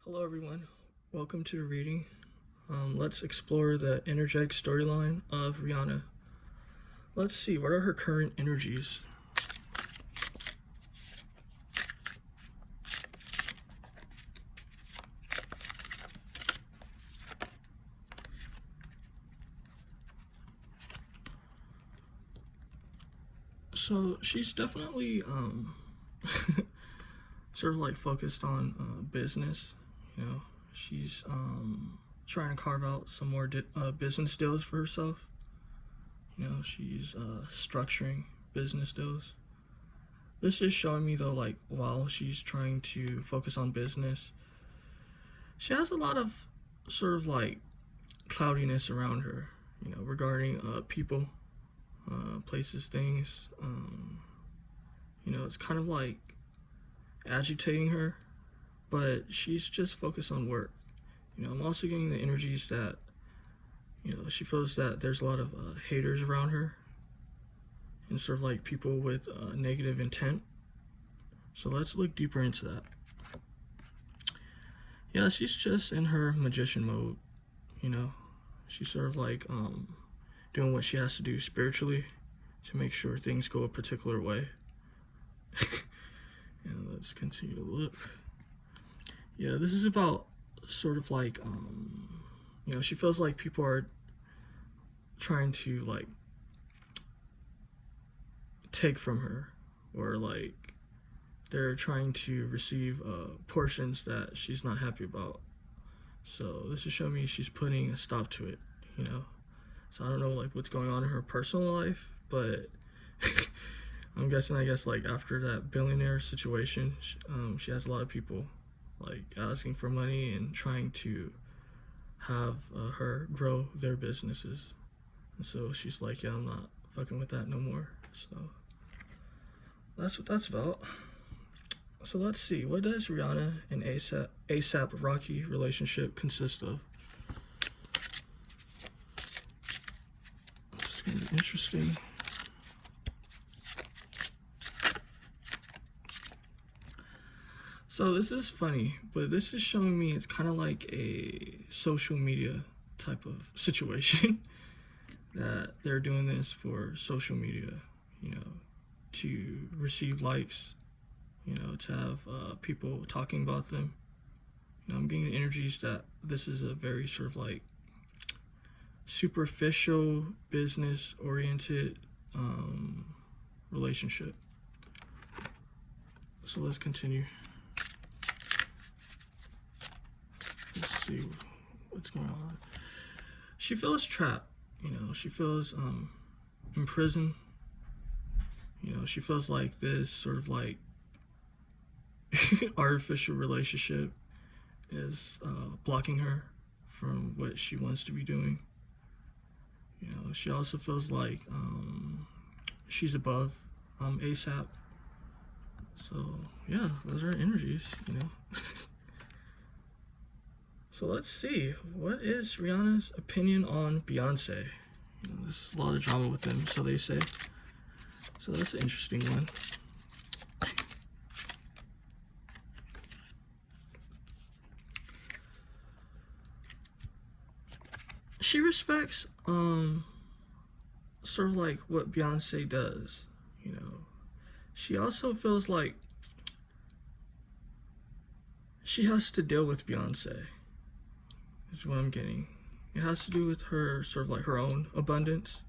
Hello everyone, welcome to the reading. Let's explore the energetic storyline of Rihanna. Let's see, what are her current energies? So she's definitely sort of like focused on business. You know, she's trying to carve out some more business deals for herself. You know, she's structuring business deals. This is showing me though, like, while she's trying to focus on business, she has a lot of sort of like cloudiness around her, you know, regarding people, places, things. You know, it's kind of like agitating her, but she's just focused on work. You know, I'm also getting the energies that, you know, she feels that there's a lot of haters around her and sort of like people with negative intent. So let's look deeper into that. Yeah, she's just in her magician mode, you know. She's sort of like doing what she has to do spiritually to make sure things go a particular way. And let's continue to look. Yeah, this is about sort of like, you know, she feels like people are trying to like take from her, or like they're trying to receive portions that she's not happy about. So this is showing me she's putting a stop to it, you know. So I don't know like what's going on in her personal life, but I'm guessing, I guess, like after that billionaire situation, she has a lot of people like asking for money and trying to have her grow their businesses. And so she's like, yeah, I'm not fucking with that no more. So that's what that's about. So let's see, what does Rihanna and ASAP Rocky relationship consist of? It's gonna be interesting. So this is funny, but this is showing me it's kind of like a social media type of situation. That they're doing this for social media, you know, to receive likes, you know, to have people talking about them. You know, I'm getting the energies that this is a very sort of like superficial, business-oriented relationship. So let's continue. Let's see what's going on. She feels trapped, you know, she feels in prison. You know, she feels like this sort of like artificial relationship is blocking her from what she wants to be doing. You know, she also feels like she's above ASAP. So yeah, those are energies, you know. So let's see, what is Rihanna's opinion on Beyonce? You know, there's a lot of drama with them, so they say. So that's an interesting one. She respects sort of like what Beyonce does, you know. She also feels like she has to deal with Beyonce, is what I'm getting. It has to do with her sort of like her own abundance,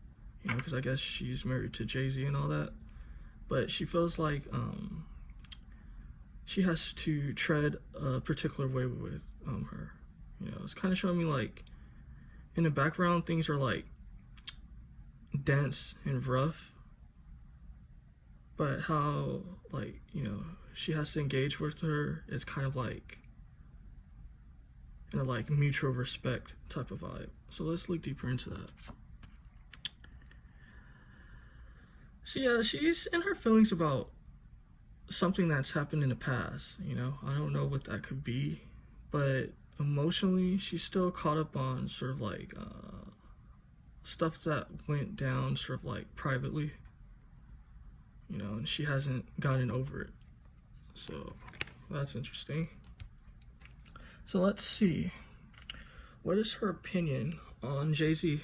you know, because I guess she's married to Jay-Z and all that. But she feels like she has to tread a particular way with her. You know, it's kind of showing me like in the background things are like dense and rough, but how like, you know, she has to engage with her, it's kind of like in a like mutual respect type of vibe. So let's look deeper into that. So yeah, she's in her feelings about something that's happened in the past, you know. I don't know what that could be, but emotionally she's still caught up on sort of like stuff that went down sort of like privately, you know, and she hasn't gotten over it. So that's interesting. So let's see. What is her opinion on Jay-Z?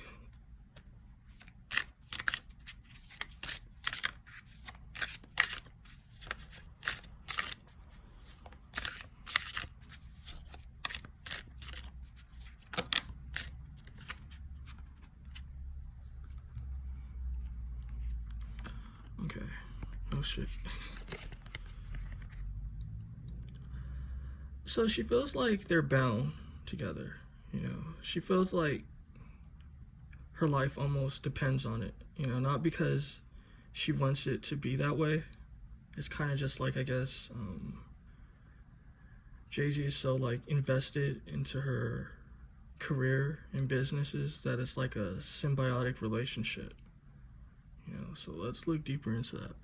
Okay. Oh shit. So she feels like they're bound together, you know. She feels like her life almost depends on it, you know, not because she wants it to be that way. It's kind of just like, I guess, Jay-Z is so like invested into her career and businesses that it's like a symbiotic relationship, you know. So let's look deeper into that.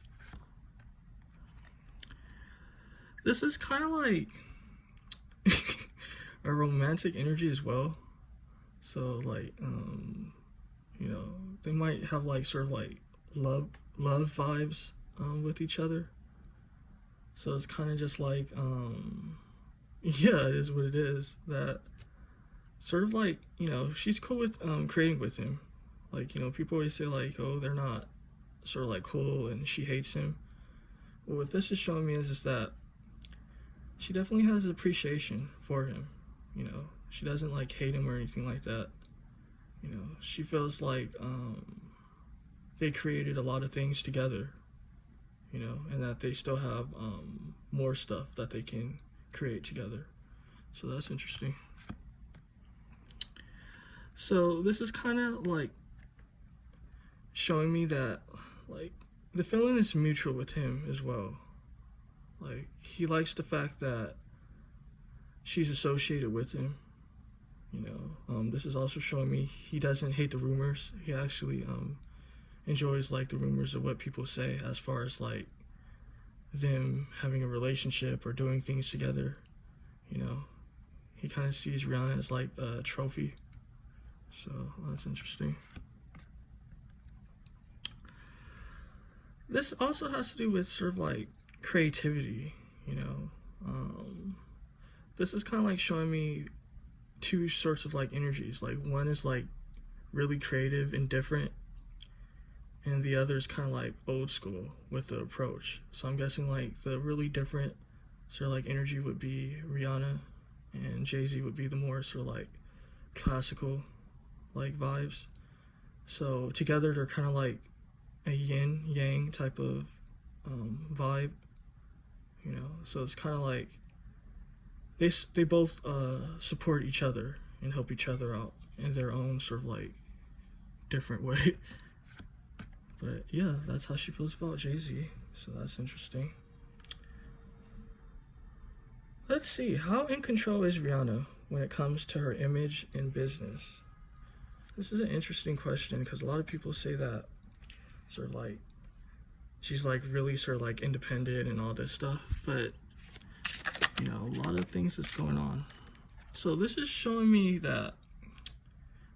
This is kind of like a romantic energy as well. So like, you know, they might have like sort of like love vibes with each other. So it's kind of just like, yeah, it is what it is. That sort of like, you know, she's cool with creating with him. Like, you know, people always say like, oh, they're not sort of like cool and she hates him. Well, what this is showing me is that she definitely has appreciation for him. You know, she doesn't like hate him or anything like that. You know, she feels like they created a lot of things together, you know, and that they still have more stuff that they can create together. So that's interesting. So this is kind of like showing me that like the feeling is mutual with him as well. Like he likes the fact that she's associated with him, you know. This is also showing me he doesn't hate the rumors. He actually enjoys like the rumors of what people say as far as like them having a relationship or doing things together, you know. He kind of sees Rihanna as like a trophy. So that's interesting. This also has to do with sort of like creativity, you know. This is kind of like showing me two sorts of like energies. Like one is like really creative and different, and the other is kind of like old school with the approach. So I'm guessing like the really different sort of like energy would be Rihanna, and Jay-Z would be the more sort of like classical like vibes. So together they're kind of like a yin yang type of vibe, you know. So it's kind of like they both support each other and help each other out in their own sort of like different way. But yeah, that's how she feels about Jay-Z. So that's interesting. Let's see, how in control is Rihanna when it comes to her image and business? This is an interesting question because a lot of people say that sort of like she's like really sort of like independent and all this stuff, but you know, a lot of things that's going on. So this is showing me that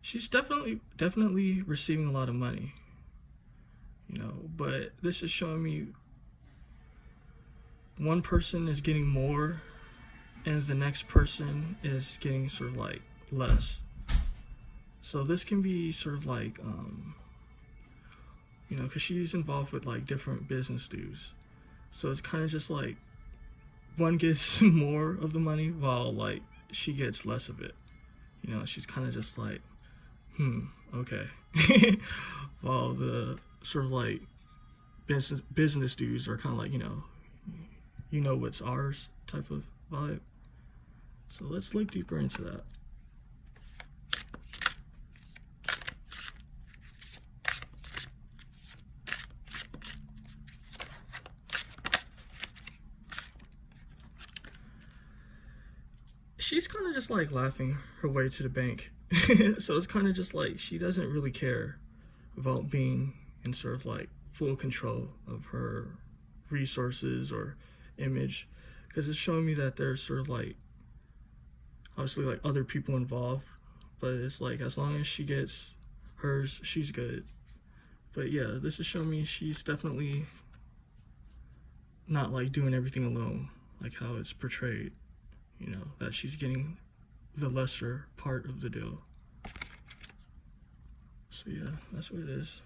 she's definitely receiving a lot of money, you know, but this is showing me one person is getting more and the next person is getting sort of like less. So this can be sort of like you know, because she's involved with like different business dudes, so it's kind of just like one gets more of the money while like she gets less of it. You know, she's kind of just like, okay. While the sort of like business dudes are kind of like, you know what's ours type of vibe. So let's look deeper into that. She's kind of just like laughing her way to the bank. So it's kind of just like she doesn't really care about being in sort of like full control of her resources or image, because it's showing me that there's sort of like obviously like other people involved, but it's like as long as she gets hers, she's good. But yeah, this is showing me she's definitely not like doing everything alone, like how it's portrayed. You know, that she's getting the lesser part of the deal. So yeah, that's what it is.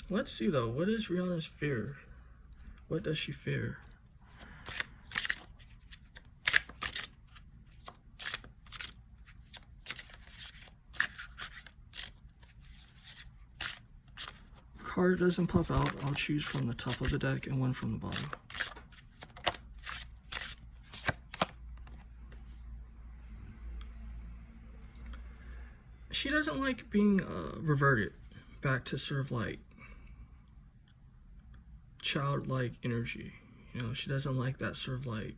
Let's see though, what is Rihanna's fear? What does she fear? If a card doesn't pop out, I'll choose from the top of the deck and one from the bottom. She doesn't like being reverted back to sort of like childlike energy. You know, she doesn't like that sort of like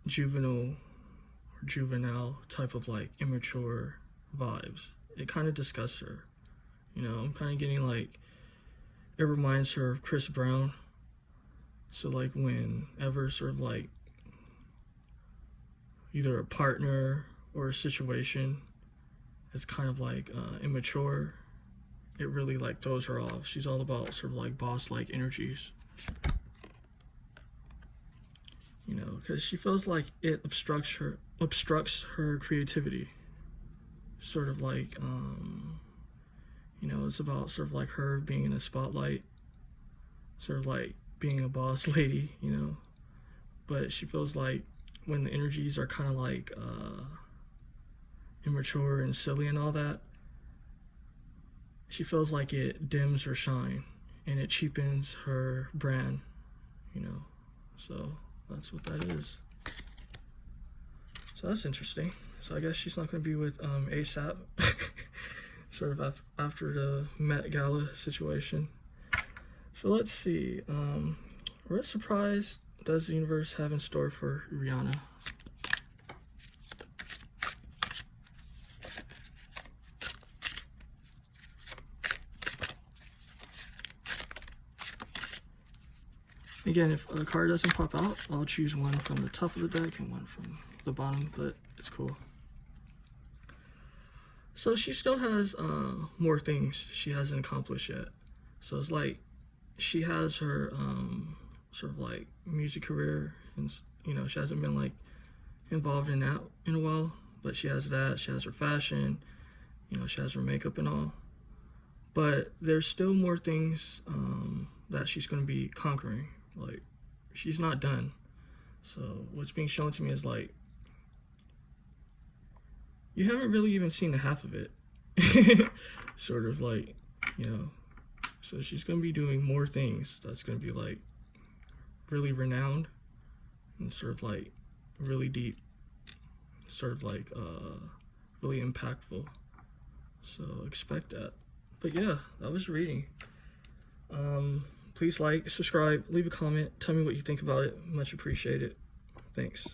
juvenile type of like immature vibes. It kind of disgusts her. You know, I'm kind of getting like, it reminds her of Chris Brown. So like whenever sort of like either a partner or a situation is kind of like immature, it really like throws her off. She's all about sort of like boss-like energies. You know, because she feels like it obstructs her creativity. Sort of like, you know, it's about sort of like her being in a spotlight, sort of like being a boss lady, you know. But she feels like when the energies are kind of like immature and silly and all that, she feels like it dims her shine and it cheapens her brand, you know. So that's what that is. So that's interesting. So I guess she's not going to be with ASAP, sort of after the Met Gala situation. So let's see. What surprise does the universe have in store for Rihanna? Again, if a card doesn't pop out, I'll choose one from the top of the deck and one from the bottom, but it's cool. So she still has more things she hasn't accomplished yet. So it's like she has her sort of like music career, and you know, she hasn't been like involved in that in a while, but she has that. She has her fashion, you know, she has her makeup and all. But there's still more things that she's going to be conquering. Like, she's not done. So what's being shown to me is like, you haven't really even seen the half of it. Sort of like, you know. So she's going to be doing more things that's going to be like really renowned and sort of like really deep, sort of like really impactful. So expect that. But yeah, that was the reading. Please like, subscribe, leave a comment, tell me what you think about it. Much appreciated. Thanks.